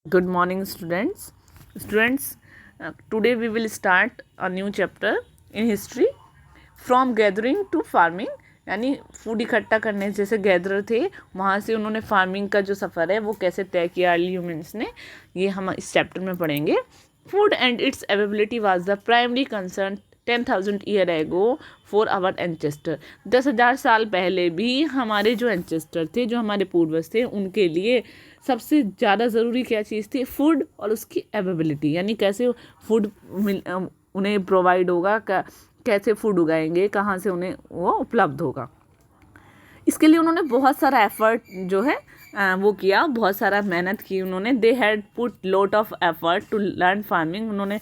Good morning, students. Today we will start a new chapter in history from gathering to farming. यानी food इकट्ठा करने जैसे gather थे वहाँ से उन्होंने फार्मिंग का जो सफ़र है वो कैसे तय किया अर्ली ह्यूमंस ने, ये हम इस चैप्टर में पढ़ेंगे. Food and its availability was the primary concern 10,000 year ago for our ancestor. 10,000 साल पहले भी हमारे जो एंचेस्टर थे, जो हमारे पूर्वज थे, उनके लिए सबसे ज़्यादा ज़रूरी क्या चीज़ थी? फूड और उसकी अवेलेबिलिटी, यानी कैसे फूड उन्हें प्रोवाइड होगा, कैसे फूड उगाएंगे, कहाँ से उन्हें वो उपलब्ध होगा. इसके लिए उन्होंने बहुत सारा एफर्ट जो है वो किया, बहुत सारा मेहनत की उन्होंने. They had put lot of effort to learn farming. उन्होंने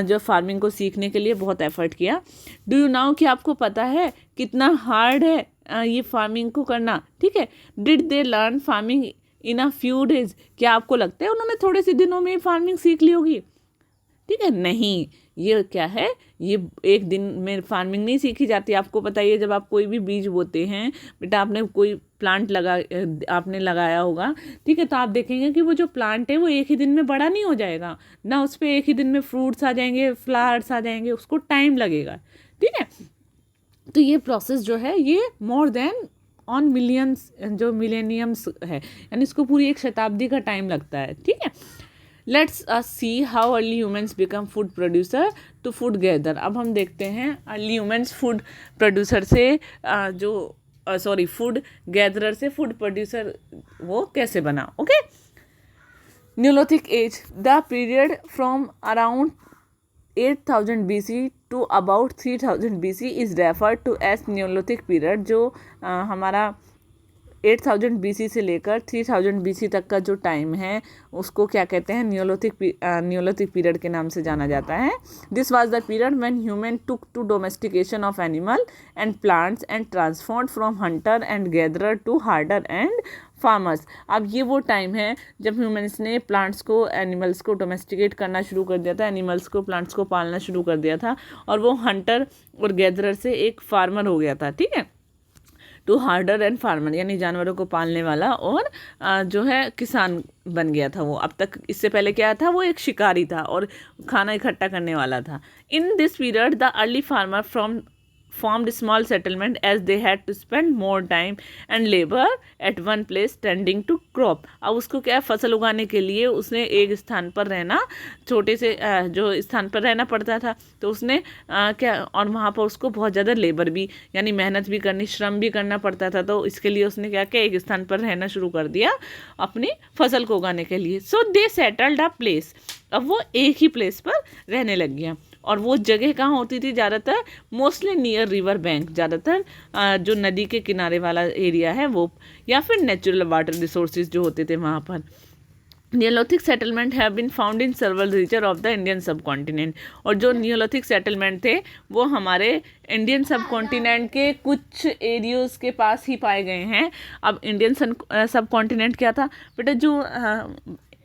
जो फार्मिंग को सीखने के लिए बहुत एफर्ट किया. डू यू नाउ कि आपको पता है कितना हार्ड है ये फार्मिंग को करना? ठीक है. Did they learn farming in a few days? क्या आपको लगता है उन्होंने थोड़े से दिनों में फार्मिंग सीख ली होगी? ठीक है, नहीं. ये क्या है, ये एक दिन में फार्मिंग नहीं सीखी जाती. आपको पता ही है, जब आप कोई भी बीज बोते हैं बेटा, आपने कोई प्लांट आपने लगाया होगा, ठीक है, तो आप देखेंगे कि वो जो प्लांट है वो एक ही दिन में बड़ा नहीं हो जाएगा ना. उस पर एक ही दिन में फ्रूट्स आ जाएंगे, फ्लावर्स आ जाएंगे, उसको टाइम लगेगा. ठीक है, तो ये प्रोसेस जो है ये मोर देन ऑन मिलियंस, जो मिलेनियम्स है, यानी इसको पूरी एक शताब्दी का टाइम लगता है. ठीक है. Let's see how early humans become food producer to food gather. अब हम देखते हैं अर्ली ह्यूमंस फूड प्रोड्यूसर से फूड गैदरर से फूड प्रोड्यूसर वो कैसे बना. Okay. Neolithic age, the period from around 8,000 BC to about 3,000 BC is referred to as neolithic period. जो हमारा 8,000 BC से लेकर 3,000 BC तक का जो टाइम है उसको क्या कहते हैं? न्यूलोथिक पीरियड के नाम से जाना जाता है. This was the period when human took to domestication of animal and plants and transformed from hunter and gatherer to herder and farmers. अब ये वो टाइम है जब ह्यूमन्स ने प्लांट्स को, एनिमल्स को डोमेस्टिकेट करना शुरू कर दिया था, एनिमल्स को, प्लांट्स को पालना शुरू कर दिया था, और वो हंटर और गैदरर से एक फार्मर हो गया था. ठीक है. टू हार्डर एंड फार्मर, यानी जानवरों को पालने वाला और जो है किसान बन गया था वो. अब तक इससे पहले क्या था? वो एक शिकारी था और खाना इकट्ठा करने वाला था. In this period the early farmer formed small settlement as they had to spend more time and labor at one place tending to crop. अब उसको क्या, फसल उगाने के लिए उसने एक स्थान पर रहना, छोटे से जो स्थान पर रहना पड़ता था, तो उसने क्या, और वहाँ पर उसको बहुत ज़्यादा लेबर भी, यानी मेहनत भी करनी, श्रम भी करना पड़ता था. तो इसके लिए उसने क्या किया, एक स्थान पर रहना शुरू कर दिया अपनी फसल को उगाने के लिए. सो दे सेटल्ड अ प्लेस. अब वो एक ही प्लेस पर रहने लग गया. और वो जगह कहाँ होती थी? ज़्यादातर मोस्टली नियर रिवर बैंक, ज़्यादातर जो नदी के किनारे वाला एरिया है वो, या फिर नेचुरल वाटर रिसोर्सेज जो होते थे वहाँ पर. Neolithic settlement have been found in several region of the Indian subcontinent. और जो नियोलिथिक सेटलमेंट थे वो हमारे इंडियन सब कॉन्टिनेंट के कुछ एरियोज़ के पास ही पाए गए हैं. अब इंडियन सब कॉन्टिनेंट क्या था बेटा? जो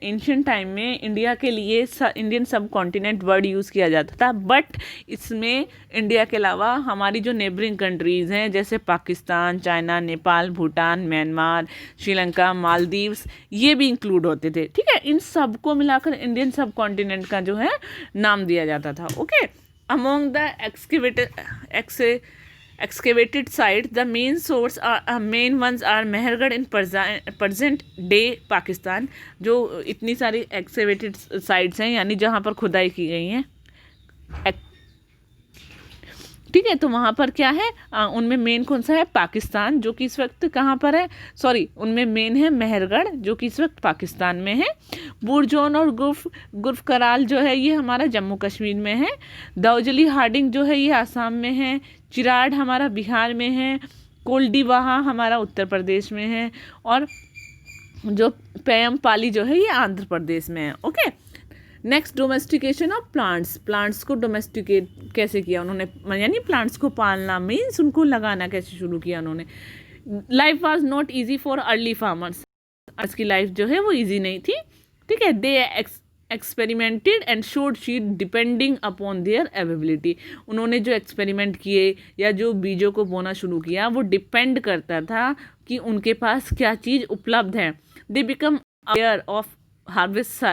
एंशियंट टाइम में इंडिया के लिए इंडियन सब कॉन्टिनेंट वर्ड यूज़ किया जाता था, बट इसमें इंडिया के अलावा हमारी जो नेबरिंग कंट्रीज़ हैं, जैसे पाकिस्तान, चाइना, नेपाल, भूटान, म्यांमार, श्रीलंका, मालदीव्स, ये भी इंक्लूड होते थे. ठीक है. इन सब को मिलाकर इंडियन सब कॉन्टिनेंट का जो है नाम दिया जाता था. Okay. Among the excavated sites, the main ones are Mehrgarh in present day Pakistan. जो इतनी सारी excavated sites हैं, यानी जहाँ पर खुदाई की गई हैं, ठीक है, तो वहाँ पर क्या है, उनमें मेन कौन सा है? पाकिस्तान, जो कि इस वक्त कहाँ पर है? उनमें मेन है मेहरगढ़, जो कि इस वक्त पाकिस्तान में है. बुरजोन और गुर्फ कराल जो है ये हमारा जम्मू कश्मीर में है. दाऊजली हार्डिंग जो है ये आसाम में है. चिराड हमारा बिहार में है. कोल्डीवाहा हमारा उत्तर प्रदेश में है. और जो पेयम पाली जो है ये आंध्र प्रदेश में है. Okay. Next, domestication of plants को डोमेस्टिकेट कैसे किया उन्होंने, यानी प्लांट्स को पालना, मीन्स उनको लगाना कैसे शुरू किया उन्होंने. Life was not easy for early farmers. आज की लाइफ जो है वो इजी नहीं थी. ठीक है. They experimented and sowed seed depending upon their availability. उन्होंने जो एक्सपेरिमेंट किए या जो बीजों को बोना शुरू किया वो डिपेंड करता था कि उनके पास क्या चीज़ उपलब्ध है. They become aware of harvest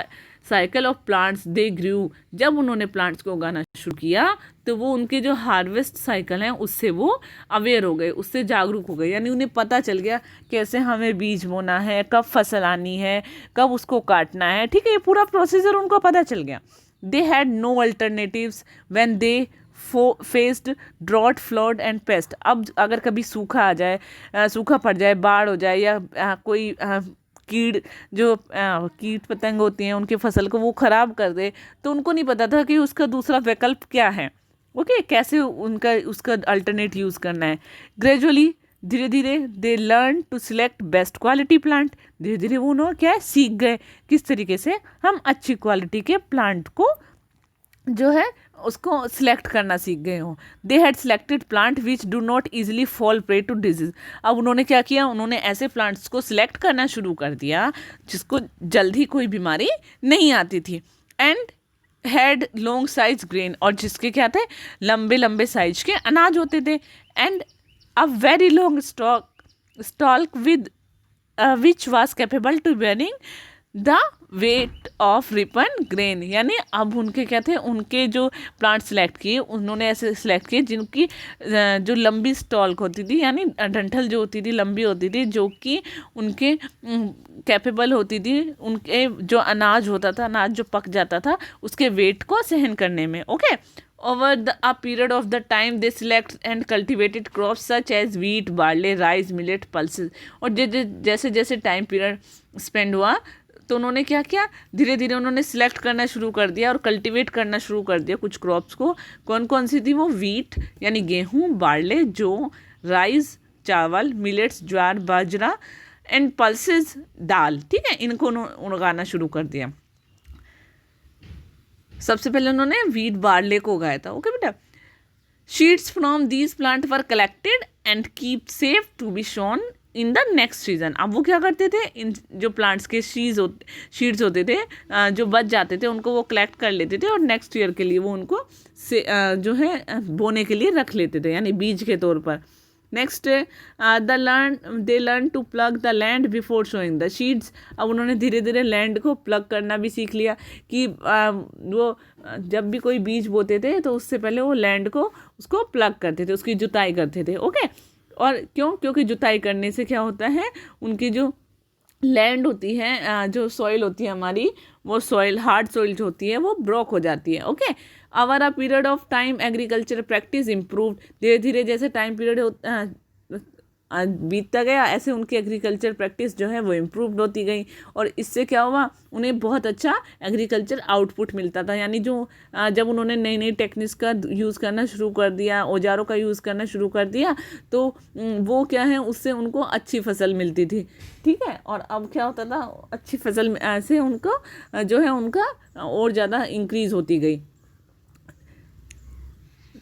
cycle of plants they grew, जब उन्होंने प्लांट्स को उगाना शुरू किया तो वो उनके जो हार्वेस्ट साइकिल हैं उससे वो अवेयर हो गए, उससे जागरूक हो गए, यानी उन्हें पता चल गया कैसे हमें बीज बोना है, कब फसल आनी है, कब उसको काटना है, ठीक है, ये पूरा प्रोसीजर उनको पता चल गया. They had no alternatives when they faced drought flood and pest. अब अगर कभी सूखा आ जाए, सूखा पड़ जाए, बाढ़ हो जाए, या कोई कीड़ जो कीट पतंग होती हैं उनकी फसल को वो ख़राब कर दे, तो उनको नहीं पता था कि उसका दूसरा विकल्प क्या है. ओके, कैसे उनका उसका अल्टरनेट यूज़ करना है. ग्रेजुअली, धीरे धीरे they learn to select best quality plant. धीरे धीरे वो उन्होंने क्या है, सीख गए किस तरीके से हम अच्छी क्वालिटी के प्लांट को जो है उसको सिलेक्ट करना सीख गए हों. They had selected plant which do not easily fall prey to disease. अब उन्होंने क्या किया, उन्होंने ऐसे प्लांट्स को सिलेक्ट करना शुरू कर दिया जिसको जल्दी कोई बीमारी नहीं आती थी. And had long size grain, और जिसके क्या थे, लंबे लंबे साइज के अनाज होते थे. And a very long stock with which was capable to bearing the weight of ripen grain. यानी अब उनके क्या थे, उनके जो प्लांट सेलेक्ट किए उन्होंने ऐसे सेलेक्ट किए जिनकी जो लंबी स्टॉक होती थी, यानी डंठल जो होती थी लंबी होती थी, जो कि उनके कैपेबल होती थी उनके जो अनाज होता था, अनाज जो पक जाता था उसके वेट को सहन करने में. Okay, over a period of the time they select and cultivated crops such as wheat, barley, rice, millet, pulses. और जैसे जैसे टाइम पीरियड स्पेंड हुआ तो उन्होंने क्या किया, धीरे धीरे उन्होंने सिलेक्ट करना शुरू कर दिया और कल्टीवेट करना शुरू कर दिया कुछ क्रॉप्स को. कौन कौन सी थी वो, वीट यानी गेहूँ, बार्ले जौ, राइस चावल, मिलेट्स ज्वार बाजरा, एंड पल्सेस दाल. ठीक है, इनको उगाना शुरू कर दिया. सबसे पहले उन्होंने वीट बार्ले को उगाया था. ओके बेटा, seeds from these plant were collected and keep safe to be sown in the next season. अब वो क्या करते थे, इन जो प्लांट्स के शीड्स होते थे जो बच जाते थे उनको वो कलेक्ट कर लेते थे और नेक्स्ट ईयर के लिए वो उनको जो है बोने के लिए रख लेते थे, यानी बीज के तौर पर. Next they learn to plough the land before sowing the seeds. अब उन्होंने धीरे धीरे लैंड को प्लग करना भी सीख लिया कि वो जब भी कोई बीज बोते थे तो उससे पहले वो लैंड को उसको प्लग करते थे, उसकी जुताई करते थे. ओके, और क्योंकि जुताई करने से क्या होता है, उनकी जो लैंड होती है, जो सॉइल होती है हमारी, वो सॉइल हार्ड सॉइल जो होती है वो ब्रोक हो जाती है. Okay, over a period of time agriculture practice improved. धीरे धीरे जैसे टाइम पीरियड बीतता गया ऐसे उनकी एग्रीकल्चर प्रैक्टिस जो है वो इम्प्रूव्ड होती गई और इससे क्या हुआ, उन्हें बहुत अच्छा एग्रीकल्चर आउटपुट मिलता था. यानी जो जब उन्होंने नई नई टेक्निक्स का यूज़ करना शुरू कर दिया, औजारों का यूज़ करना शुरू कर दिया, तो वो क्या है, उससे उनको अच्छी फसल मिलती थी. ठीक है, और अब क्या होता था, अच्छी फसल से उनको जो है उनका और ज़्यादा इंक्रीज़ होती गई.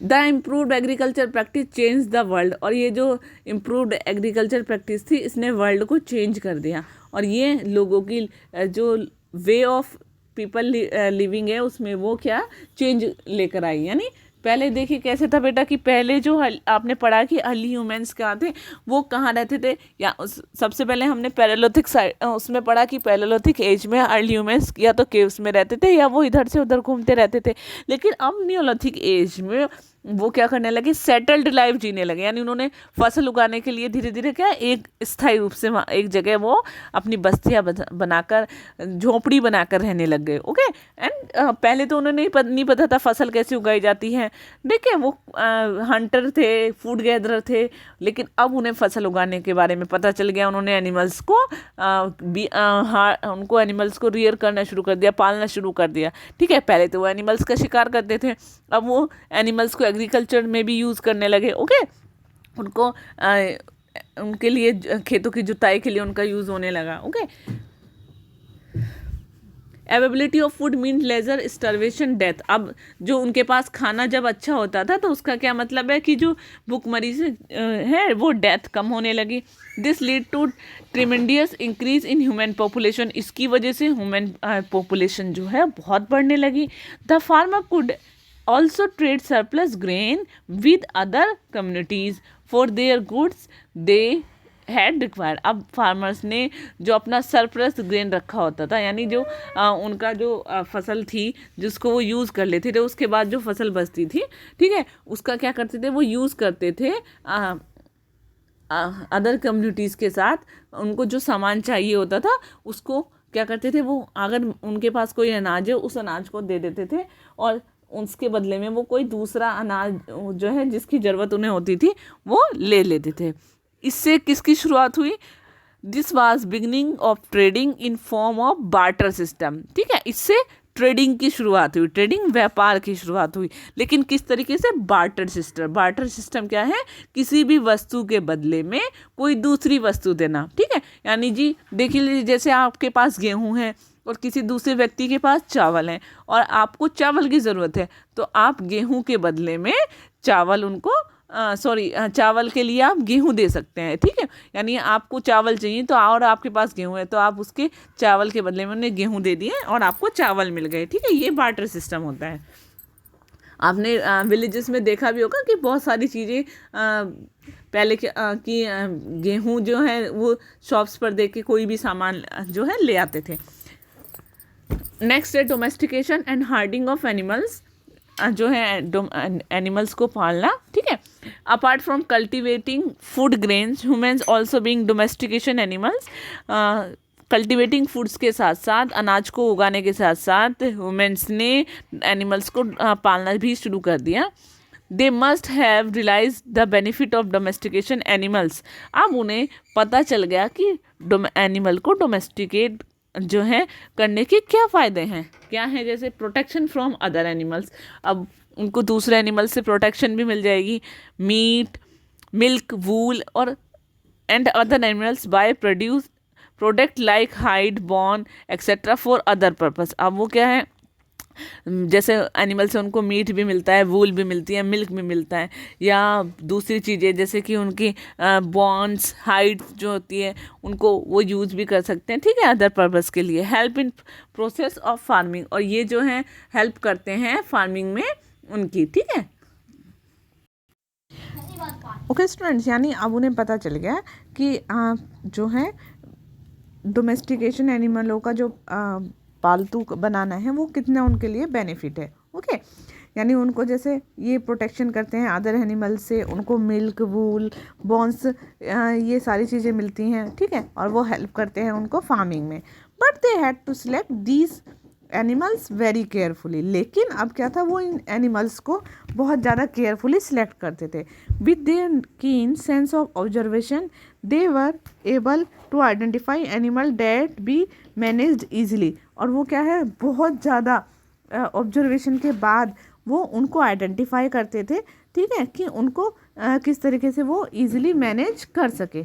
The improved agriculture practice change the world. और ये जो इम्प्रूव्ड एग्रीकल्चर प्रैक्टिस थी इसने वर्ल्ड को चेंज कर दिया और ये लोगों की जो वे ऑफ पीपल लिविंग है उसमें वो क्या चेंज लेकर आई. यानी पहले देखिए कैसे था बेटा कि पहले जो आपने पढ़ा कि अर्ली ह्यूमंस कहाँ थे, वो कहाँ रहते थे, या सबसे पहले हमने पैलेलिथिक साइड उसमें पढ़ा कि पैलेलिथिक एज में अर्ली ह्यूमंस या तो केव्स में रहते थे या वो इधर से उधर घूमते रहते थे. लेकिन अब नियोलिथिक एज में वो क्या करने लगे, सेटल्ड लाइफ जीने लगे. यानी उन्होंने फसल उगाने के लिए धीरे धीरे क्या एक स्थायी रूप से एक जगह वो अपनी बस्तियाँ बनाकर झोपड़ी बनाकर रहने लग गए. ओके, एंड पहले तो उन्हें नहीं पता था फसल कैसे उगाई जाती है. देखिए वो हंटर थे, फूड गैदरर थे, लेकिन अब उन्हें फसल उगाने के बारे में पता चल गया. उन्होंने एनिमल्स को उनको एनिमल्स को रियर करना शुरू कर दिया, पालना शुरू कर दिया. ठीक है, पहले तो वो एनिमल्स का शिकार करते थे, अब वो एनिमल्स को एग्रीकल्चर में भी यूज़ करने लगे. ओके, उनको उनके लिए खेतों की जुताई के लिए उनका यूज़ होने लगा. Okay, availability of food mean lesser starvation death. अब जो उनके पास खाना जब अच्छा होता था तो उसका क्या मतलब है कि जो भूखमरी से है वो डेथ कम होने लगी. This lead to tremendous increase in human population. इसकी वजह से ह्यूमन पॉपुलेशन जो है बहुत बढ़ने लगी. The farmer could also trade surplus grain with other communities for their goods. They had required. अब फार्मर्स ने जो अपना सरप्लस ग्रेन रखा होता था, यानी जो उनका जो फसल थी जिसको वो यूज़ कर लेते थे, उसके बाद जो फसल बचती थी, ठीक है, उसका क्या करते थे, वो यूज़ करते थे अदर कम्युनिटीज़ के साथ। उनको जो सामान चाहिए होता था उसको क्या करते थे, वो अगर उनके पास कोई अनाज है उस अनाज को दे देते थे, और उसके बदले में वो कोई दूसरा अनाज जो है जिसकी ज़रूरत उन्हें होती थी वो ले लेते थे। इससे किसकी शुरुआत हुई? This was beginning of trading in form of barter system. ठीक है, इससे ट्रेडिंग की शुरुआत हुई, ट्रेडिंग व्यापार की शुरुआत हुई। लेकिन किस तरीके से? Barter system. बार्टर सिस्टम क्या है? किसी भी वस्तु के बदले में कोई दूसरी वस्तु देना। ठीक है, यानी जी देख लीजिए, जैसे आपके पास गेहूं है और किसी दूसरे व्यक्ति के पास चावल है, और आपको चावल की ज़रूरत है, तो आप गेहूं के बदले में चावल उनको चावल के लिए आप गेहूं दे सकते हैं। ठीक है, यानी आपको चावल चाहिए तो, और आपके पास गेहूं है तो आप उसके चावल के बदले में उन्हें गेहूं दे दिए और आपको चावल मिल गए। ठीक है, ये बार्टर सिस्टम होता है। आपने विलेजेस में देखा भी होगा कि बहुत सारी चीज़ें पहले की गेहूं जो है वो शॉप्स पर दे के कोई भी सामान जो है ले आते थे। नेक्स्ट है domestication and herding of animals, जो है एनिमल्स को पालना। ठीक है, apart from cultivating food grains, humans also being domestication animals. Cultivating foods के साथ साथ, अनाज को उगाने के साथ साथ ह्यूमन्स ने एनिमल्स को पालना भी शुरू कर दिया। They must have realize the benefit of domestication animals. अब उन्हें पता चल गया कि एनिमल को डोमेस्टिकेट जो है करने के क्या फ़ायदे हैं, क्या है, जैसे प्रोटेक्शन फ्रॉम अदर एनिमल्स। अब उनको दूसरे एनिमल्स से प्रोटेक्शन भी मिल जाएगी। मीट, मिल्क, वूल और and other animals by product like hide, bone etcetera for other purpose. अब वो क्या है, जैसे एनिमल से उनको मीट भी मिलता है, वूल भी मिलती है, मिल्क भी मिलता है, या दूसरी चीज़ें जैसे कि उनकी बॉन्स, हाइड जो होती है उनको वो यूज़ भी कर सकते हैं। ठीक है, अदर पर्पस के लिए। Help in process of farming, और ये जो है हेल्प करते हैं फार्मिंग में उनकी। ठीक है, ओके स्टूडेंट्स, यानी अब उन्हें पता चल गया कि जो है डोमेस्टिकेशन एनिमलों का जो पालतू बनाना है वो कितना उनके लिए बेनिफिट है। ओके, यानी उनको जैसे ये प्रोटेक्शन करते हैं अदर एनिमल से, उनको मिल्क, वूल, बॉन्स, ये सारी चीज़ें मिलती हैं। ठीक है, और वो हेल्प करते हैं उनको फार्मिंग में। But they had to select these animals very carefully. लेकिन अब क्या था, वो इन एनिमल्स को बहुत ज़्यादा केयरफुली सिलेक्ट करते थे। With their keen sense of observation they were able to identify animal that be managed easily. और वो क्या है, बहुत ज़्यादा ऑब्जर्वेशन के बाद वो उनको आइडेंटिफाई करते थे। ठीक है, कि उनको किस तरीके से वो ईजिली मैनेज कर सके।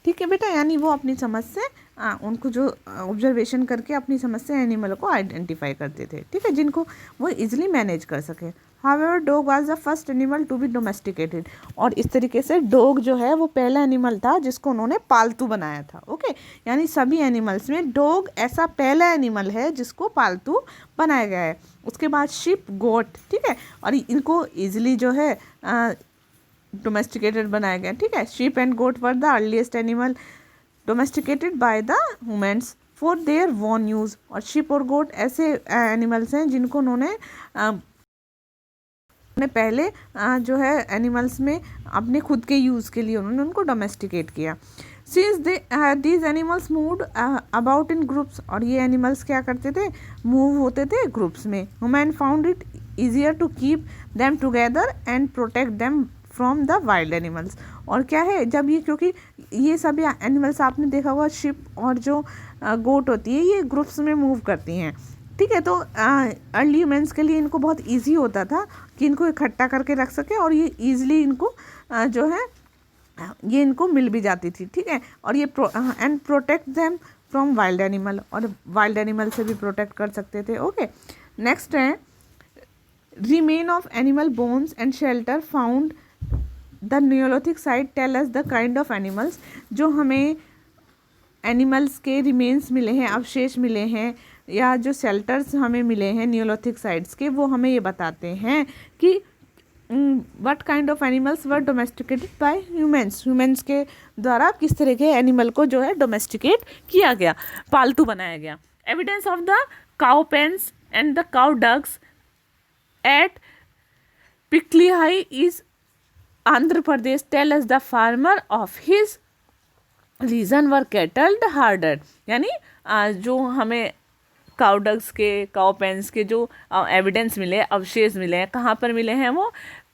ठीक है बेटा, यानी वो अपनी समझ से उनको जो ऑब्जर्वेशन करके अपनी समझ से एनिमल को आइडेंटिफाई करते थे। ठीक है, जिनको वो इजीली मैनेज कर सके। However dog was the first animal to be domesticated. और इस तरीके से डॉग जो है वो पहला एनिमल था जिसको उन्होंने पालतू बनाया था। ओके, यानी सभी एनिमल्स में डॉग ऐसा पहला एनिमल है जिसको पालतू बनाया गया है। उसके बाद शिप, गोट। ठीक है, और इनको ईजिली जो है डोमेस्टिकेटेड बनाया गया। ठीक है, sheep and goat were the earliest animal domesticated by the humans for their own use. और शीप और गोट ऐसे एनिमल्स हैं जिनको उन्होंने पहले जो है एनिमल्स में अपने खुद के यूज़ के लिए उन्होंने उनको डोमेस्टिकेट किया। Since these animals moved about in groups. और ये एनिमल्स क्या करते थे, मूव होते थे ग्रुप्स में। Human found it easier to keep them together and protect them from the wild animals. और क्या है, जब ये, क्योंकि ये सब एनिमल्स आपने देखा होगा, शिप और जो गोट होती है ये ग्रुप्स में मूव करती हैं। ठीक है, तो अर्ली ह्यूमन्स के लिए इनको बहुत इजी होता था कि इनको इकट्ठा करके रख सके, और ये ईजिली इनको जो है ये इनको मिल भी जाती थी। ठीक है, और ये and protect them from wild animal, और वाइल्ड एनिमल से भी प्रोटेक्ट कर सकते थे। ओके, नेक्स्ट है remain of animal bones and shelter found the neolithic site tell us the kind of animals. जो हमें एनिमल्स के रिमेन्स मिले हैं, अवशेष मिले हैं, या जो शेल्टर्स हमें मिले हैं नियोलिथिक साइट्स के, वो हमें ये बताते हैं कि what kind of animals were domesticated by humans के द्वारा किस तरह के एनिमल को जो है डोमेस्टिकेट किया गया, पालतू बनाया गया. Evidence of the cow pens and the cow dungs at Piklihal is Andhra Pradesh. Tell us the farmer of his region were cattle herder. यानी जो हमें काउडग्स के, काउ पेन्स के जो एविडेंस मिले, अवशेष मिले हैं, कहाँ पर मिले हैं? वो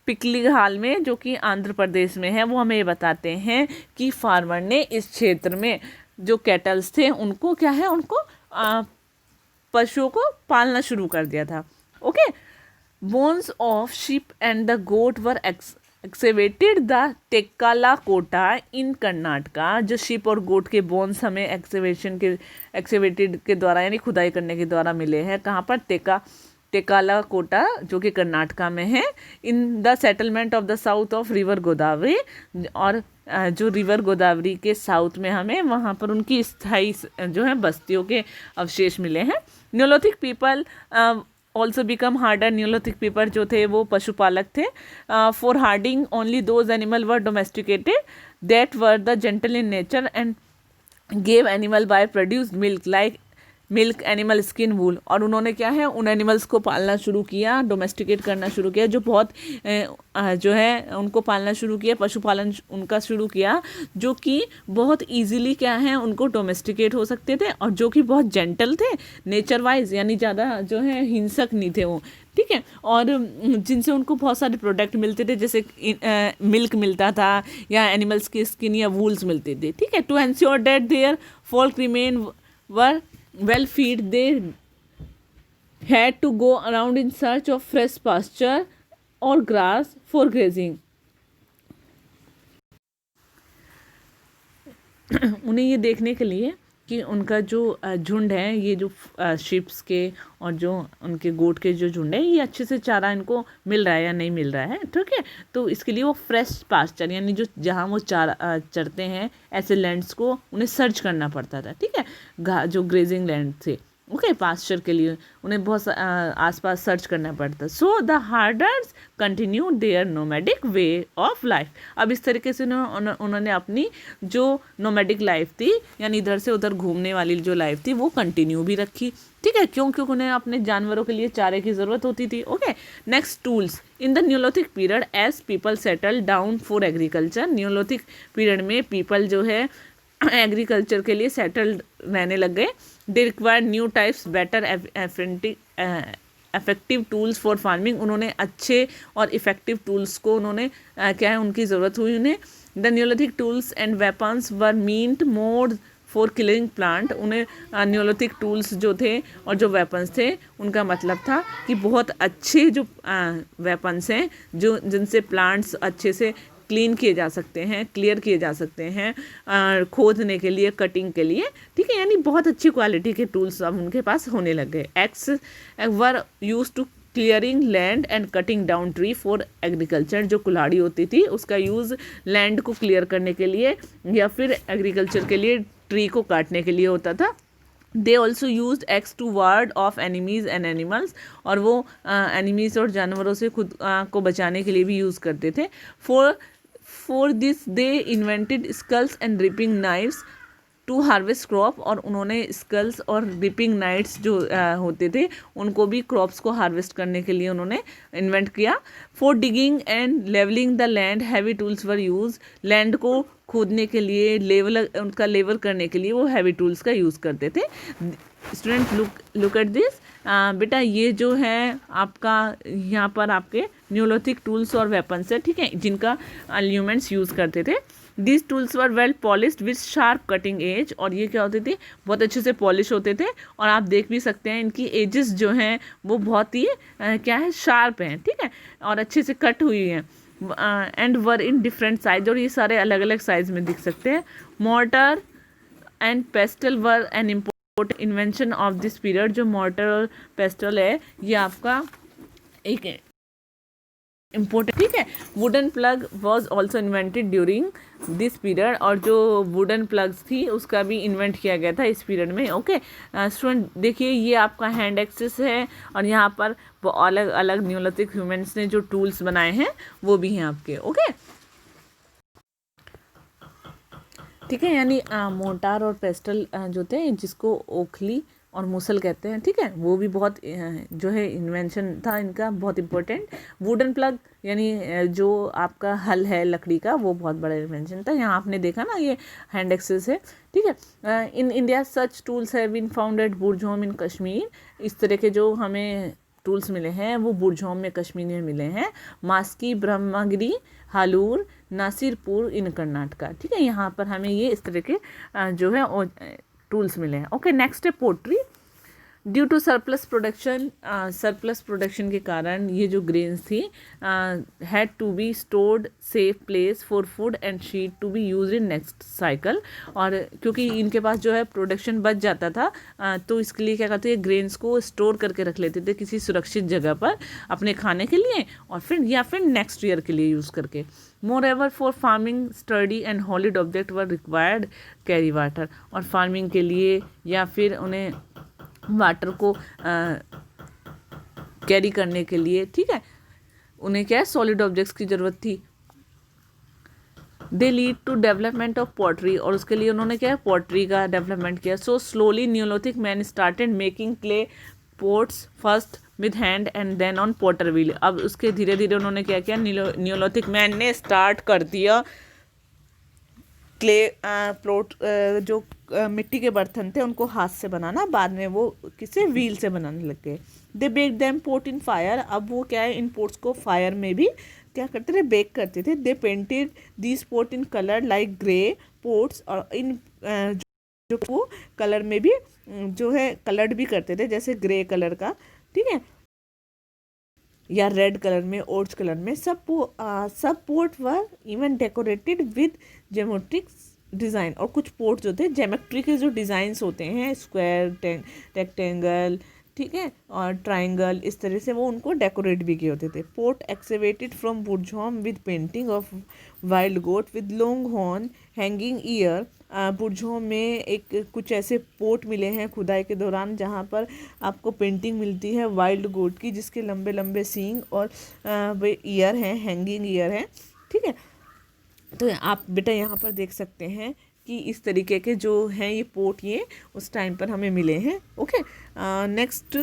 पिकलीहाल में, जो कि आंध्र प्रदेश में है. वो हमें ये बताते हैं कि फार्मर ने इस क्षेत्र में जो कैटल्स थे उनको क्या है, उनको पशुओं को पालना शुरू कर दिया था. Okay. Bones of sheep and the goat were excavated the Tekkalakota in Karnataka. जो शिप और गोट के बोन्स हमें एक्सेवेटेड के द्वारा यानी खुदाई करने के द्वारा मिले हैं. कहाँ पर? टेक्कालाकोटा, जो कि कर्नाटका में है. In the settlement of the south of river Godavari. और जो रिवर गोदावरी के साउथ में हमें वहाँ पर उनकी स्थायी जो है बस्तियों के अवशेष मिले हैं. Neolithic people also become herder. Neolithic people जो थे वो पशुपालक थे. For herding only those animal were domesticated that were the gentle in nature and gave animal by produced milk like milk, animal skin, wool. और उन्होंने क्या है, उन एनिमल्स को पालना शुरू किया, डोमेस्टिकेट करना शुरू किया, जो बहुत जो है उनको पालना शुरू किया, पशुपालन उनका शुरू किया, जो कि बहुत इजीली क्या है उनको डोमेस्टिकेट हो सकते थे और जो कि बहुत जेंटल थे नेचर वाइज, यानी ज़्यादा जो है हिंसक नहीं थे वो. ठीक है. और जिनसे उनको बहुत सारे प्रोडक्ट मिलते थे, जैसे मिल्क मिलता था या एनिमल्स की स्किन या वूल्स मिलते थे. ठीक है. To ensure that their flock remain were well feed, they had to go around in search of fresh pasture or grass for grazing. उन्हें ये देखने के लिए कि उनका जो झुंड है, ये जो शिप्स के और जो उनके गोट के जो झुंड है, ये अच्छे से चारा इनको मिल रहा है या नहीं मिल रहा है. ठीक है. तो इसके लिए वो फ्रेश पास्चर यानी जो जहाँ वो चारा चरते हैं ऐसे लैंड्स को उन्हें सर्च करना पड़ता था. ठीक है. जो ग्रेजिंग लैंड थे, ओके, पास्चर के लिए उन्हें बहुत आसपास सर्च करना पड़ता. So the herders continue their nomadic way of life. अब इस तरीके से उन्होंने अपनी जो नोमैडिक लाइफ थी, यानी इधर से उधर घूमने वाली जो लाइफ थी, वो कंटिन्यू भी रखी. ठीक है. क्योंकि उन्हें अपने जानवरों के लिए चारे की ज़रूरत होती थी. Okay. Next, tools. In the neolithic period as people settle down for agriculture. Neolithic period में पीपल जो है एग्रीकल्चर के लिए सेटल रहने लग गए. They require new types better effective tools for farming. उन्होंने अच्छे और इफ़ेक्टिव टूल्स को उन्होंने क्या है उनकी ज़रूरत हुई उन्हें. The neolithic tools and weapons were meant more for killing plant. उन्हें न्योलोथिक टूल्स जो थे और जो वेपन्स थे उनका मतलब था कि बहुत अच्छे जो वेपन्स हैं जो जिनसे प्लांट्स अच्छे से क्लीन किए जा सकते हैं, क्लियर किए जा सकते हैं, खोदने के लिए, कटिंग के लिए. ठीक है. यानी बहुत अच्छी क्वालिटी के टूल्स अब उनके पास होने लग गए. Axe were use to clearing land and cutting down tree for agriculture. जो कुल्हाड़ी होती थी उसका यूज़ लैंड को क्लियर करने के लिए या फिर एग्रीकल्चर के लिए ट्री को काटने के लिए होता था. They also use axe to ward off enemies and animals. और वो एनिमीज और जानवरों से खुद को बचाने के लिए भी यूज़ करते थे. For this they invented sickles and reaping knives to harvest crop. और उन्होंने स्कल्स और रिपिंग नाइफ्स जो होते थे उनको भी क्रॉप्स को हार्वेस्ट करने के लिए उन्होंने इन्वेंट किया. For digging and levelling the land heavy tools were use. लैंड को खोदने के लिए, उनका लेवल करने के लिए वो हैवी टूल्स का यूज़ करते थे. Student look at this. बेटा ये जो है आपका यहाँ पर आपके न्योलोथिक टूल्स और वेपन्स है. ठीक है. जिनका ह्यूमन्स यूज़ करते थे. This tools were well polished with sharp cutting edge. और ये क्या होते थे, बहुत अच्छे से पॉलिश होते थे. और आप देख भी सकते हैं इनकी एजेस जो हैं वो बहुत ही क्या है, शार्प हैं. ठीक है. और अच्छे से कट हुई हैं. And were in different size. और ये सारे अलग अलग साइज में दिख सकते हैं. Mortar and pastel were an important invention of this period. जो मोर्टर और पेस्टल है ये आपका एक इम्पोर्टेंट, ठीक है। Wooden plug was also invented during this period, और जो वुडन प्लग्स थी उसका भी इन्वेंट किया गया था इस पीरियड में। ओके स्टूडेंट, देखिए ये आपका हैंड एक्सेस है, और यहाँ पर वो अलग अलग न्यूलिथिक ह्यूमन्स ने जो टूल्स बनाए हैं वो भी हैं आपके। ओके ठीक है, यानी मोटार और पेस्टल जो थे, जिसको ओखली और मूसल कहते हैं, ठीक है, वो भी बहुत जो है इन्वेंशन था इनका, बहुत इम्पोर्टेंट। वुडन प्लग यानी जो आपका हल है लकड़ी का, वो बहुत बड़ा इन्वेंशन था। यहाँ आपने देखा ना, ये हैंड एक्सेस है, ठीक है। In India such tools have been found at Burzahom in Kashmir. इस तरह के जो हमें टूल्स मिले हैं वो बुरझोम में, कश्मीर में मिले हैं। मास्की, ब्रह्मगिरी, हालूर, नासिरपुर इन कर्नाटका, ठीक है। यहाँ पर हमें ये इस तरह के जो है टूल्स मिले हैं। ओके नेक्स्ट है pottery. Due to surplus production के कारण ये जो ग्रेन्स थी had to be stored safe place for food and seed to be use in next cycle. और क्योंकि इनके पास जो है प्रोडक्शन बच जाता था, तो इसके लिए क्या करते हैं, ग्रेन्स को स्टोर करके रख लेते थे किसी सुरक्षित जगह पर अपने खाने के लिए, और फिर नेक्स्ट ईयर के लिए यूज़ करके। Moreover for farming study and hollowed object were required carry water. और फार्मिंग के लिए या फिर उन्हें वाटर को कैरी करने के लिए, ठीक है, उन्हें क्या है, सॉलिड ऑब्जेक्ट्स की ज़रूरत थी। They lead to development of pottery, और उसके लिए उन्होंने क्या है, पॉटरी का डेवलपमेंट किया। So slowly neolithic man started making clay pots first with hand and then on potter wheel. अब उसके धीरे धीरे उन्होंने क्या किया, न्यूलिथिक मैन ने स्टार्ट कर दिया क्ले प्लॉट, जो मिट्टी के बर्तन थे उनको हाथ से बनाना, बाद में वो किसी व्हील से बनाने लग गए। They bake them pot in fire. अब वो क्या है, इन पोट्स को फायर में भी क्या करते थे, बेक करते थे। They painted this pot in colour like grey pots, और इन जो वो कलर में भी जो है कलर्ड भी करते थे, जैसे ग्रे कलर का, ठीक है, या रेड कलर में, ऑरेंज कलर में। सब pot were even decorated with geometric design. और कुछ पोर्ट जो थे जेमेट्री के जो डिज़ाइंस होते हैं, स्क्वायर, रेक्टेंगल, ठीक है, और ट्राइंगल, इस तरह से वो उनको डेकोरेट भी किए होते थे। Pot excavated from Burzahom with painting of wild goat with long horn hanging ear. Burzahom में एक कुछ ऐसे पोर्ट मिले हैं खुदाई के दौरान, जहाँ पर आपको पेंटिंग मिलती है वाइल्ड गोट की, जिसके लंबे लंबे सींग और वे ईयर हैं, हैंगिंग ईयर हैं, ठीक है। तो आप बेटा यहाँ पर देख सकते हैं कि इस तरीके के जो हैं ये पोर्ट, ये उस टाइम पर हमें मिले हैं। Okay next,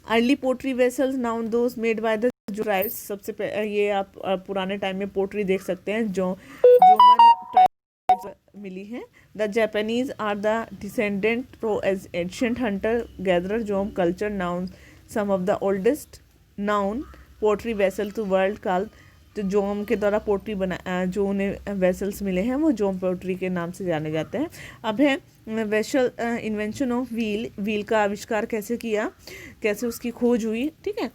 early pottery vessels known those made by the जो ट्राइब्स। सबसे ये आप पुराने टाइम में पोट्री देख सकते हैं जो जोमन ट्राइब्स मिली हैं। The Japanese are the descendant pro as ancient hunter gatherer Jomon culture known some of the oldest known pottery vessel to world called. तो जोम के द्वारा पोट्री बना जो उन्हें वेसल्स मिले हैं वो जोम पोट्री के नाम से जाने जाते हैं। अब है vessel invention of wheel. Wheel का आविष्कार कैसे किया, कैसे उसकी खोज हुई, ठीक है।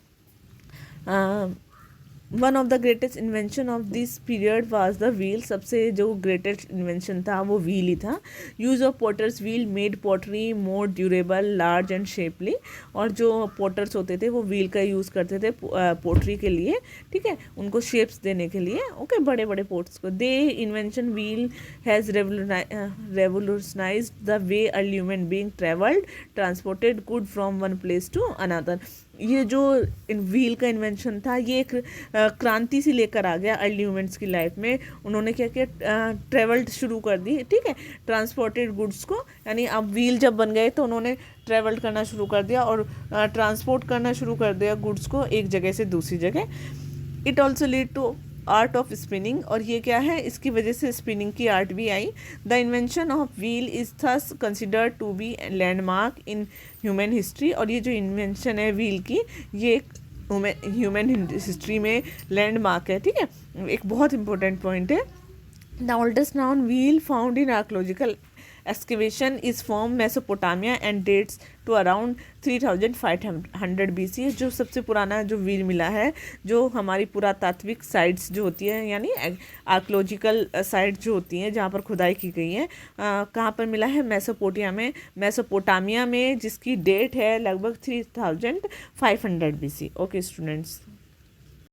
One of the greatest invention of this period was the wheel. सबसे जो ग्रेटेस्ट इन्वेंशन था वो व्हील ही था। Use of potter's wheel made pottery more durable, large and shapely. और जो पॉटर्स होते थे वो व्हील का यूज़ करते थे पोट्री के लिए, ठीक है, उनको शेप्स देने के लिए। ओके बड़े बड़े पोट्स को। The invention wheel has revolutionised the way a human being travelled transported good from one place to another. ये जो व्हील का इन्वेंशन था ये एक क्रांति से लेकर आ गया अर्ली ह्यूमन्स की लाइफ में। उन्होंने क्या किया, ट्रेवल्ड शुरू कर दी, ठीक है, ट्रांसपोर्टेड गुड्स को, यानी अब व्हील जब बन गए तो उन्होंने ट्रेवल्ड करना शुरू कर दिया और ट्रांसपोर्ट करना शुरू कर दिया गुड्स को एक जगह से दूसरी जगह। It also lead to art of spinning. और ये क्या है, इसकी वजह से स्पिनिंग की आर्ट भी आई। The invention of wheel is thus considered to be landmark in human history. और ये जो इन्वेंशन है व्हील की, ये ह्यूमन हिस्ट्री में लैंडमार्क है, ठीक है, एक बहुत इंपॉर्टेंट पॉइंट है। The oldest known wheel found in archaeological excavation is from Mesopotamia and dates to around 3500 BC। जो सबसे पुराना जो व्हील मिला है, जो हमारी पुरातात्विक साइट्स जो होती है यानी आर्कोलॉजिकल साइट जो होती हैं जहाँ पर खुदाई की गई है, कहाँ पर मिला है? मेसोपोटामिया में, जिसकी डेट है लगभग 3500 BC। Okay students.